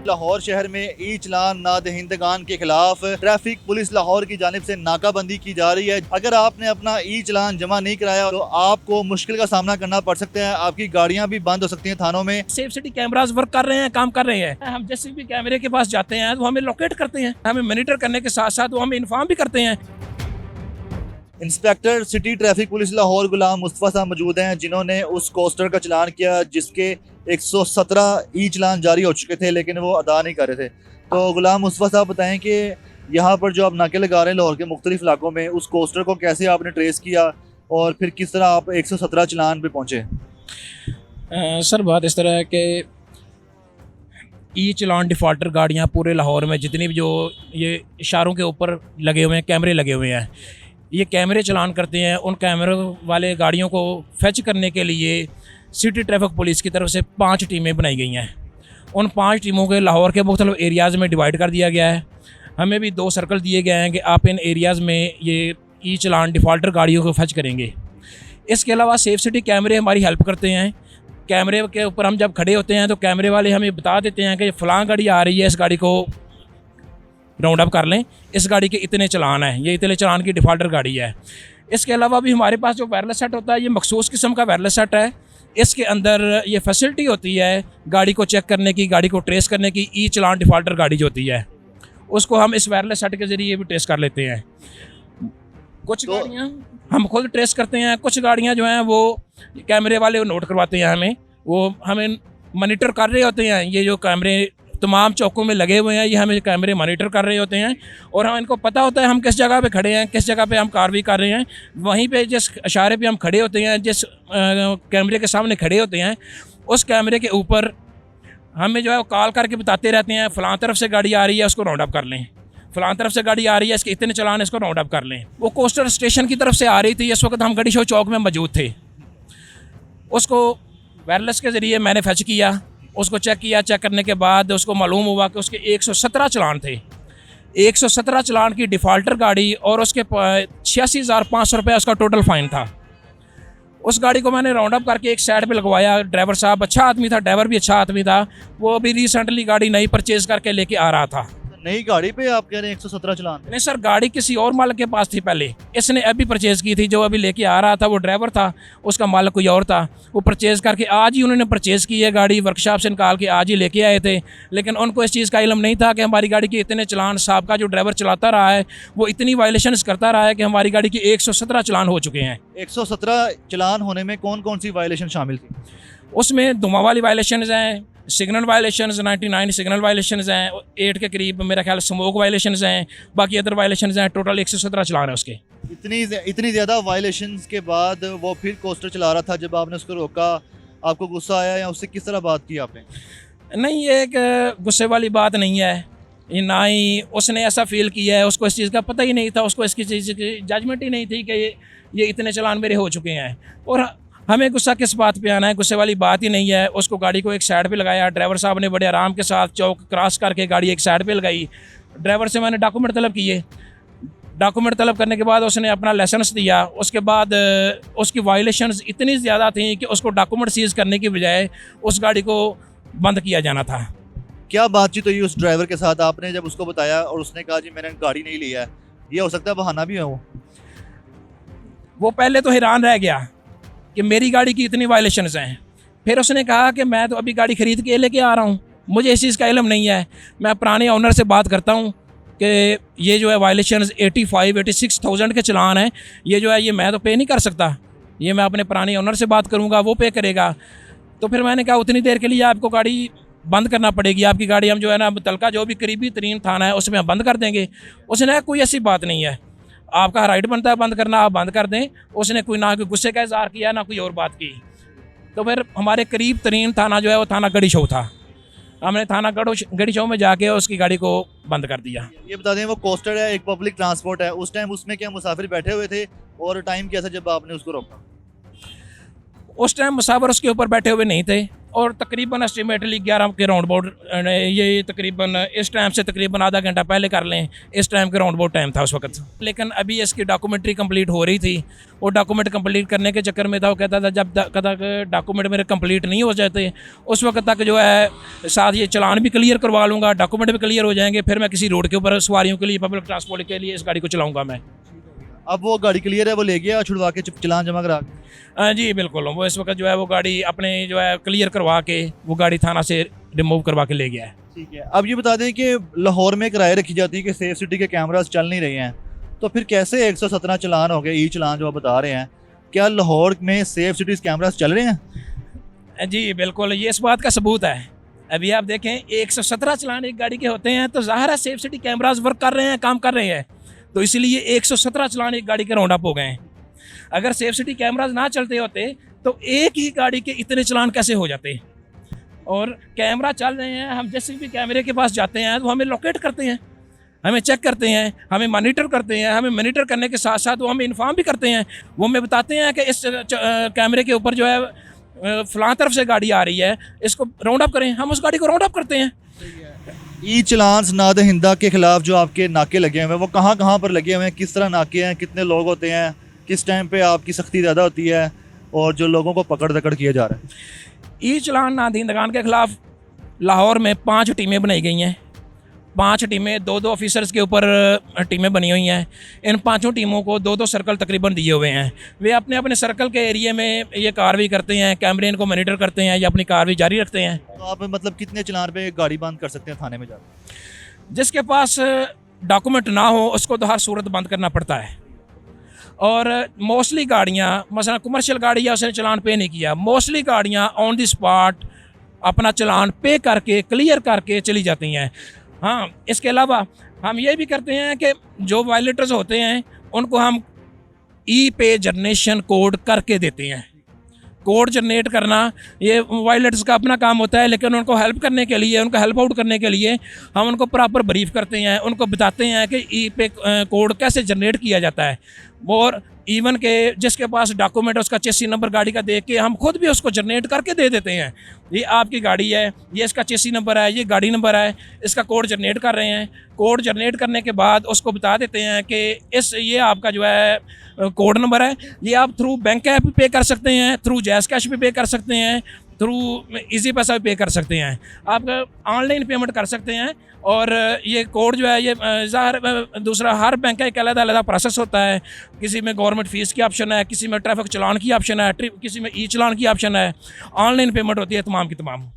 लाहौर शहर में ई चलान नादहिंदगान के खिलाफ ट्रैफिक पुलिस लाहौर की जानिब से नाकाबंदी की जा रही है। अगर आपने अपना ई चलान जमा नहीं कराया तो आपको मुश्किल का सामना करना पड़ सकता है, आपकी गाड़ियां भी बंद हो सकती हैं थानों में। सेफ सिटी कैमरास वर्क कर रहे हैं, काम कर रहे हैं। हम जैसे भी कैमरे के पास जाते हैं तो हमें लोकेट करते हैं, हमें मॉनिटर करने के साथ साथ वो हमें इन्फॉर्म भी करते हैं। Inspector city traffic police Lahore Ghulam Mustafa sahab मौजूद हैं, जिन्होंने उस कोस्टर का चलान किया जिसके 117 ई चलान जारी हो चुके थे लेकिन वो अदा नहीं कर रहे थे। तो गुलाम मुस्तफ़ा साहब बताएं कि यहाँ पर जो आप नाके लगा रहे हैं लाहौर के मुख्तलिफ इलाकों में, उस कोस्टर को कैसे आपने ट्रेस किया और फिर किस तरह आप 117 चलान पे पहुँचे? सर बात इस तरह है कि ई चलान डिफ़ॉल्टर गाड़ियाँ पूरे लाहौर में जितनी भी जो ये इशारों के ऊपर लगे हुए हैं, कैमरे लगे हुए हैं, ये कैमरे चलान करते हैं। उन कैमरे वाले गाड़ियों को फेच करने के लिए सिटी ट्रैफिक पुलिस की तरफ से 5 टीमें बनाई गई हैं। उन 5 टीमों के लाहौर के मुख्तलिफ एरियाज़ में डिवाइड कर दिया गया है। हमें भी 2 सर्कल दिए गए हैं कि आप इन एरियाज़ में ये ई चलान डिफ़ॉल्टर गाड़ियों को फेच करेंगे। इसके अलावा सेफ सिटी कैमरे हमारी हेल्प करते हैं। कैमरे के ऊपर हम जब खड़े होते हैं तो कैमरे वाले हमें बता देते हैं कि फ़लाँ गाड़ी आ रही है, इस गाड़ी को राउंड अप कर लें, इस गाड़ी के इतने चलान हैं, ये इतने चलान की डिफ़ॉल्टर गाड़ी है। इसके अलावा भी हमारे पास जो वायरलेस सेट होता है, ये मखसूस किस्म का वायरलेस सेट है। इसके अंदर ये फैसिलिटी होती है गाड़ी को चेक करने की, गाड़ी को ट्रेस करने की। ई चलान डिफ़ॉल्टर गाड़ी जो होती है उसको हम इस वायरलेस सेट के ज़रिए भी ट्रेस कर लेते हैं। कुछ गाड़ियाँ हम खुद ट्रेस करते हैं, कुछ गाड़ियाँ जो हैं वो कैमरे वाले नोट करवाते हैं हमें, वो हमें मॉनिटर कर रहे होते हैं। ये जो कैमरे तमाम चौकों में लगे हुए हैं, ये हमें कैमरे मॉनिटर कर रहे होते हैं और हम इनको पता होता है हम किस जगह पे खड़े हैं, किस जगह पे हम कार्रवाई कर रहे हैं। वहीं पे जिस इशारे पे हम खड़े होते हैं, जिस कैमरे के सामने खड़े होते हैं, उस कैमरे के ऊपर हमें जो है वो कॉल करके बताते रहते हैं फ़लाँ तरफ से गाड़ी आ रही है, उसको राउंड अप कर लें, फ़लाँ तरफ से गाड़ी आ रही है, इसके इतने चलान, इसको राउंड अप कर लें। वो कोस्टर स्टेशन की तरफ से आ रही थी, इस वक्त हम गड़ी शो चौक में मौजूद थे। उसको वायरलेस के ज़रिए मैंने फेच किया, उसको चेक किया। चेक करने के बाद उसको मालूम हुआ कि उसके 117 चलान थे। 117 चलान की डिफ़ॉल्टर गाड़ी और उसके 86,500 रुपये उसका टोटल फ़ाइन था। उस गाड़ी को मैंने राउंड अप करके एक साइड पे लगवाया। ड्राइवर साहब अच्छा आदमी था, ड्राइवर भी अच्छा आदमी था। वो अभी रिसेंटली गाड़ी नई परचेज़ करके लेके आ रहा था। नई गाड़ी पे आप कह रहे हैं 117 चलान? नहीं सर, गाड़ी किसी और मालिक के पास थी पहले, इसने अभी परचेज़ की थी। जो अभी लेके आ रहा था वो ड्राइवर था, उसका मालिक कोई और था। वो परचेज़ करके आज ही उन्होंने परचेज़ की है गाड़ी, वर्कशॉप से निकाल के आज ही लेके आए थे। लेकिन उनको इस चीज़ का इल्म नहीं था कि हमारी गाड़ी के इतने चलान, साहब का जो ड्राइवर चलाता रहा है वो इतनी वायलेशन करता रहा है कि हमारी गाड़ी के 117 चलान हो चुके हैं। 117 चलान होने में कौन कौन सी वायलेशन शामिल थी? उसमें धुआं वाली वायलेशन हैं, सिग्नल वायलेशंस 99 सिग्नल वायलेशंस हैं, 8 के करीब मेरा ख्याल स्मोक वायलेशंस हैं, बाकी अदर वायलेशंस हैं। टोटल 117 चलान है उसके। इतनी ज़्यादा वायलेशंस के बाद वो फिर कोस्टर चला रहा था, जब आपने उसको रोका आपको गुस्सा आया या उससे किस तरह बात की आपने? नहीं, ये एक गुस्से वाली बात नहीं है, ये ना ही उसने ऐसा फील किया है, उसको इस चीज़ का पता ही नहीं था, उसको इसकी चीज़ की जजमेंट ही नहीं थी कि ये इतने चलान मेरे हो चुके हैं। और हमें गुस्सा किस बात पे आना है, गुस्से वाली बात ही नहीं है। उसको गाड़ी को एक साइड पे लगाया, ड्राइवर साहब ने बड़े आराम के साथ चौक क्रॉस करके गाड़ी एक साइड पे लगाई। ड्राइवर से मैंने डॉक्यूमेंट तलब किए। डॉक्यूमेंट तलब करने के बाद उसने अपना लाइसेंस दिया। उसके बाद उसकी वायलेशंस इतनी ज़्यादा थी कि उसको डॉक्यूमेंट सीज करने की बजाय उस गाड़ी को बंद किया जाना था। क्या बातचीत हुई उस ड्राइवर के साथ आपने जब उसको बताया और उसने कहा जी मैंने गाड़ी नहीं लिया है? ये हो सकता है बहाना भी है। वो पहले तो हैरान रह गया कि मेरी गाड़ी की इतनी वायलेशंस हैं। फिर उसने कहा कि मैं तो अभी गाड़ी ख़रीद के लेके आ रहा हूँ, मुझे इस चीज़ का इल्म नहीं है। मैं पुराने ऑनर से बात करता हूँ कि ये जो है वायलेशंस 86,000 के चलान हैं, ये जो है ये मैं तो पे नहीं कर सकता, ये मैं अपने पुराने ऑनर से बात करूँगा, वो पे करेगा। तो फिर मैंने कहा उतनी देर के लिए आपको गाड़ी बंद करना पड़ेगी, आपकी गाड़ी हम जो है ना मुतलका जो भी करीबी तरीन थाना है उसमें हम बंद कर देंगे। उसने कहा कोई ऐसी बात नहीं है, आपका राइट बनता है बंद करना, आप बंद कर दें। उसने कोई ना कोई गुस्से का इज़हार किया ना कोई और बात की। तो फिर हमारे करीब तरीन थाना जो है वो थाना गड़ी शो था। हमने थाना गड़ी शो में जाके उसकी गाड़ी को बंद कर दिया। ये बता दें वो कोस्टर है, एक पब्लिक ट्रांसपोर्ट है, उस टाइम उसमें क्या मुसाफिर बैठे हुए थे और टाइम क्या था जब आपने उसको रोका? उस टाइम मुसाफिर उसके ऊपर बैठे हुए नहीं थे। और तकरीबन एस्टिमेटली 11 के राउंड अबाउट ये तकरीबन इस टाइम से तकरीबन आधा घंटा पहले कर लें, इस टाइम के राउंड अबाउट टाइम था उस वक्त। लेकिन अभी इसकी डॉक्यूमेंट्री कंप्लीट हो रही थी, वो डॉक्यूमेंट कंप्लीट करने के चक्कर में था, वो कहता था जब तक डॉक्यूमेंट मेरे कंप्लीट नहीं हो जाते उस वक्त तक जो है साथ ये चलान भी क्लियर करवा लूँगा, डॉक्यूमेंट भी क्लियर हो जाएंगे, फिर मैं किसी रोड के ऊपर सवारियों के लिए, पब्लिक ट्रांसपोर्ट के लिए इस गाड़ी को चलाऊँगा मैं। अब वो गाड़ी क्लियर है, वो ले गया छुड़वा के चलान जमा करा के? जी बिल्कुल, वो इस वक्त जो है वो गाड़ी अपने जो है क्लियर करवा के वो गाड़ी थाना से रिमूव करवा के ले गया है। ठीक है। अब ये बता दें कि लाहौर में एक राय रखी जाती है कि सेफ सिटी के कैमरास चल नहीं रहे हैं, तो फिर कैसे 117 चलान हो गए, ई चलान जो आप बता रहे हैं, क्या लाहौर में सेफ सिटीज कैमरास चल रहे हैं? जी बिल्कुल, ये इस बात का सबूत है। अभी आप देखें 117 चलान एक गाड़ी के होते हैं, तो ज़ाहिर है सेफ सिटी कैमरास वर्क कर रहे हैं, काम कर रहे हैं, तो इसलिए 117 चलान एक गाड़ी के राउंड अप हो गए हैं। अगर सेफ सिटी कैमरास ना चलते होते तो एक ही गाड़ी के इतने चलान कैसे हो जाते? और कैमरा चल रहे हैं, हम जैसे भी कैमरे के पास जाते हैं तो हमें लोकेट करते हैं, हमें चेक करते हैं, हमें मॉनिटर करते हैं, हमें मॉनिटर करने के साथ साथ वो हमें इन्फॉर्म भी करते हैं, वो हमें बताते हैं कि इस कैमरे के ऊपर जो है फलां तरफ से गाड़ी आ रही है, इसको राउंड अप करें, हम उस गाड़ी को राउंड अप करते हैं। ई चलान नादहिंदा के खिलाफ जो आपके नाके लगे हुए हैं वो कहाँ कहाँ पर लगे हुए हैं, किस तरह नाके हैं, कितने लोग होते हैं, किस टाइम पे आपकी सख्ती ज़्यादा होती है और जो लोगों को पकड़ दकड़ किया जा रहा है? ई चलान नादहिंदगान के खिलाफ लाहौर में 5 टीमें बनाई गई हैं, 5 टीमें 2-2 ऑफिसर्स के ऊपर टीमें बनी हुई हैं। इन 5 टीमों को 2-2 सर्कल तकरीबन दिए हुए हैं, वे अपने अपने सर्कल के एरिया में ये कार्रवाई करते हैं, कैमरे इनको मॉनिटर करते हैं या अपनी कार्रवाई जारी रखते हैं। तो आप मतलब कितने चलान पे गाड़ी बंद कर सकते हैं थाने में जाकर? जिसके पास डॉक्यूमेंट ना हो उसको तो हर सूरत बंद करना पड़ता है, और मोस्टली गाड़ियाँ मसलन कमर्शियल गाड़ी है उसने चलान पे नहीं किया, मोस्टली गाड़ियाँ ऑन द स्पॉट अपना चलान पे करके क्लियर करके चली जाती हैं। हाँ, इसके अलावा हम ये भी करते हैं कि जो वायलेटर्स होते हैं उनको हम ई पे जनरेशन कोड करके देते हैं। कोड जनरेट करना ये वायलेटर्स का अपना काम होता है, लेकिन उनको हेल्प करने के लिए, उनको हेल्प आउट करने के लिए हम उनको प्रॉपर ब्रीफ करते हैं, उनको बताते हैं कि ई पे कोड कैसे जनरेट किया जाता है। और इवन के जिसके पास डॉक्यूमेंट उसका चेसी नंबर गाड़ी का देख के हम खुद भी उसको जनरेट करके दे देते हैं, ये आपकी गाड़ी है, ये इसका चेसी नंबर है, ये गाड़ी नंबर है, इसका कोड जनरेट कर रहे हैं। कोड जनरेट करने के बाद उसको बता देते हैं कि ये आपका जो है कोड नंबर है, ये आप थ्रू बैंक ऐप भी पे कर सकते हैं, थ्रू जैज़ कैश भी पे कर सकते हैं, थ्रू इजी पैसा भी पे कर सकते हैं, आप ऑनलाइन पेमेंट कर सकते हैं। और ये कोड जो है ये ज़ाहिर दूसरा हर बैंक का एक अलग प्रोसेस होता है, किसी में गवर्नमेंट फ़ीस की ऑप्शन है, किसी में ट्रैफिक चलान की ऑप्शन है, किसी में ई चलान की ऑप्शन है, ऑनलाइन पेमेंट होती है तमाम की तमाम।